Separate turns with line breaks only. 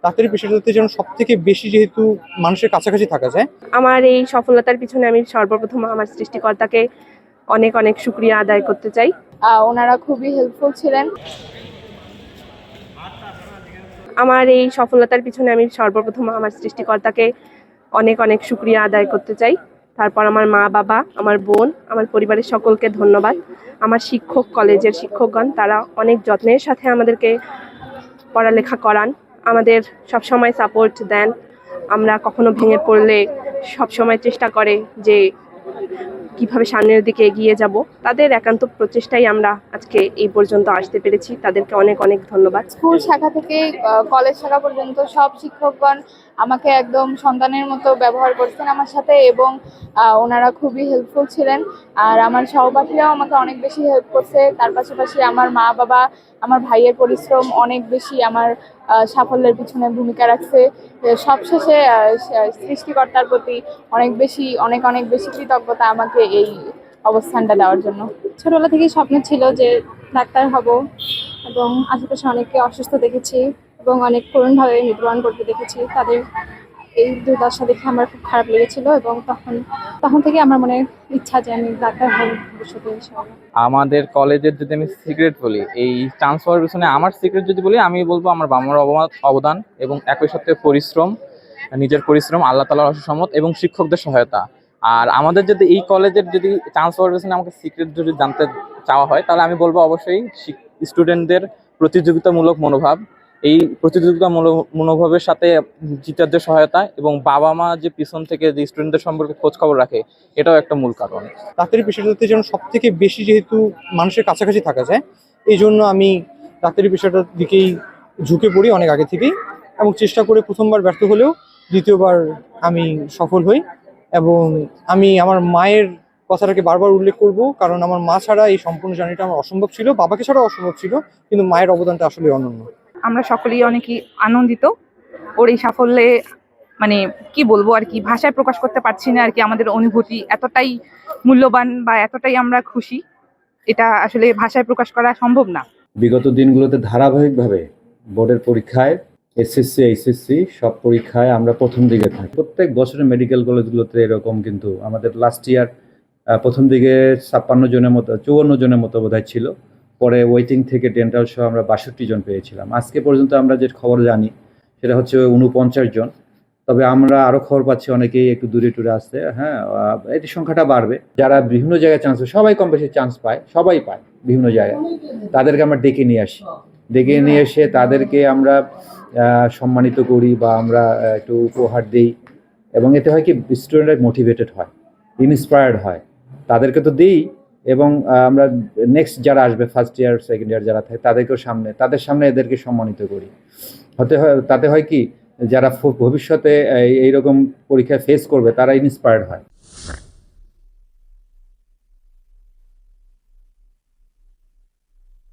ডাক্তারি পেশাটাতে যেন সবথেকে বেশি যেহেতু মানুষের কাছাকাছি থাকা যায়।
আমার এই সফলতার পিছনে আমি সর্বপ্রথম আমার সৃষ্টিকর্তাকে অনেক অনেক শুকরিয়া আদায় করতে চাই।
ওনারা খুবই হেল্পফুল ছিলেন।
আমার এই সফলতার পিছনে আমি সর্বপ্রথম আমার সৃষ্টিকর্তাকে অনেক অনেক শুকরিয়া আদায় করতে চাই। তারপর আমার মা বাবা, আমার বোন, আমার পরিবারের সকলকে ধন্যবাদ। আমার শিক্ষক, কলেজের শিক্ষকগণ, তারা অনেক যত্নের সাথে আমাদেরকে পড়ালেখা করান, আমাদের সবসময় সাপোর্ট দেন। আমরা কখনো ভেঙে পড়লে সবসময় চেষ্টা করে যে কিভাবে সামনের দিকে এগিয়ে যাব। তাদের একান্ত প্রচেষ্টাই আমরা আজকে এই পর্যন্ত আসতে পেরেছি। তাদেরকে অনেক অনেক ধন্যবাদ।
স্কুল শাখা থেকে কলেজ শাখা পর্যন্ত সব শিক্ষকগণ আমাকে একদম সন্তানের মতো ব্যবহার করছেন আমার সাথে, এবং ওনারা খুবই হেল্পফুল ছিলেন। আর আমার সহপাঠীরাও আমাকে অনেক বেশি হেল্প করছে। তার পাশাপাশি আমার মা বাবা, আমার ভাইয়ের পরিশ্রম অনেক বেশি আমার সাফল্যের পিছনে ভূমিকা রাখছে। সবশেষে সৃষ্টিকর্তার প্রতি অনেক অনেক বেশি কৃতজ্ঞতা আমাকে এই অবস্থানটা দেওয়ার জন্য।
ছোটবেলা থেকেই স্বপ্ন ছিল যে ডাক্তার হব, এবং আশেপাশে অনেককে অসুস্থ দেখেছি এবং অনেক করুণভাবে মৃত্যুবরণ করতে দেখেছি। তাদের এই দুর্দশা দেখে আমার খুব খারাপ লেগেছিল, এবং তখন থেকে আমার মনে ইচ্ছা যে আমি ডাক্তার হব ভবিষ্যতে ইনশাআল্লাহ।
আমাদের কলেজের যদি আমি সিক্রেট বলি, এই চান্স পাওয়ার পিছনে আমার সিক্রেট যদি বলি, আমি বলবো আমার বাবা মার অবদান এবং একই সাথে পরিশ্রম, নিজের পরিশ্রম, আল্লাহ তাআলার অশেষ রহমত এবং শিক্ষকদের সহায়তা। আর আমাদের যদি এই কলেজের যদি চান্স পাওয়ার পিছনে আমাকে সিক্রেট যদি জানতে চাওয়া হয়, তাহলে আমি বলবো অবশ্যই স্টুডেন্টদের প্রতিযোগিতামূলক মনোভাব। এই প্রতিযোগিতামূলক মনোভাবের সাথে টিচারদের সহায়তা এবং বাবা মা যে পিছন থেকে যে স্টুডেন্টদের সম্পর্কে খোঁজ খবর রাখে, এটাও একটা মূল কারণ।
ডাক্তারি পেশাটাতে যেন সবথেকে বেশি যেহেতু মানুষের কাছাকাছি থাকা যায়, এই জন্য আমি ডাক্তারি পেশাটার দিকেই ঝুঁকে পড়ি অনেক আগে থেকেই, এবং চেষ্টা করে প্রথমবার ব্যর্থ হলেও দ্বিতীয়বার আমি সফল হই। এবং আমি আমার মায়ের কথাটাকে বারবার উল্লেখ করব, কারণ আমার মা ছাড়া এই সম্পূর্ণ জার্নিটা আমার অসম্ভব ছিল, বাবাকে ছাড়াও অসম্ভব ছিল, কিন্তু মায়ের অবদানটা আসলে অনন্য।
আমরা সকলেই অনেকই আনন্দিত ওর এই সাফল্যে। মানে কি বলবো আর কি, ভাষায় প্রকাশ করতে পারছি না আর কি। আমাদের অনুভূতি এতটাই মূল্যবান বা এতটাই আমরা খুশি, এটা আসলে ভাষায় প্রকাশ করা সম্ভব না।
বিগত দিনগুলোতে ধারাবাহিকভাবে বোর্ডের পরীক্ষায় এসএসসি, এইচএসসি সব পরীক্ষায় আমরা প্রথম দিকে থাকি। প্রত্যেক বছরে মেডিকেল কলেজগুলোতে এরকম, কিন্তু আমাদের লাস্ট ইয়ার প্রথম দিকে 54 জনের মতো, 54 জনের মতো বোধহয় ছিল। পরে ওয়েটিং থেকে ডেন্টাল সহ আমরা 62 জন পেয়েছিলাম। আজকে পর্যন্ত আমরা যে খবর জানি সেটা হচ্ছে 49 জন। তবে আমরা আরও খবর পাচ্ছি অনেকেই একটু দূরে টুরে আসছে। হ্যাঁ, এটি সংখ্যাটা বাড়বে। যারা বিভিন্ন জায়গায় চান্স পায়, সবাই কম বেশি চান্স পায়, সবাই পায় বিভিন্ন জায়গায়। তাদেরকে আমরা ডেকে নিয়ে আসি, ডেকে নিয়ে এসে তাদেরকে আমরা সম্মানিত করি বা আমরা একটু উপহার দিই, এবং এতে হয় কি স্টুডেন্টরা মোটিভেটেড হয়, ইন্সপায়ার্ড হয়। তাদেরকে তো দিই, এবং আমরা নেক্সট যারা আসবে, ফার্স্ট ইয়ার সেকেন্ড ইয়ার যারা থাকে তাদেরকেও তাদের সামনে এদেরকে সম্মানিত করি। তাতে হয় কি, যারা ভবিষ্যতে এইরকম পরীক্ষায় ফেস করবে তারা ইন্সপায়ার্ড হয়।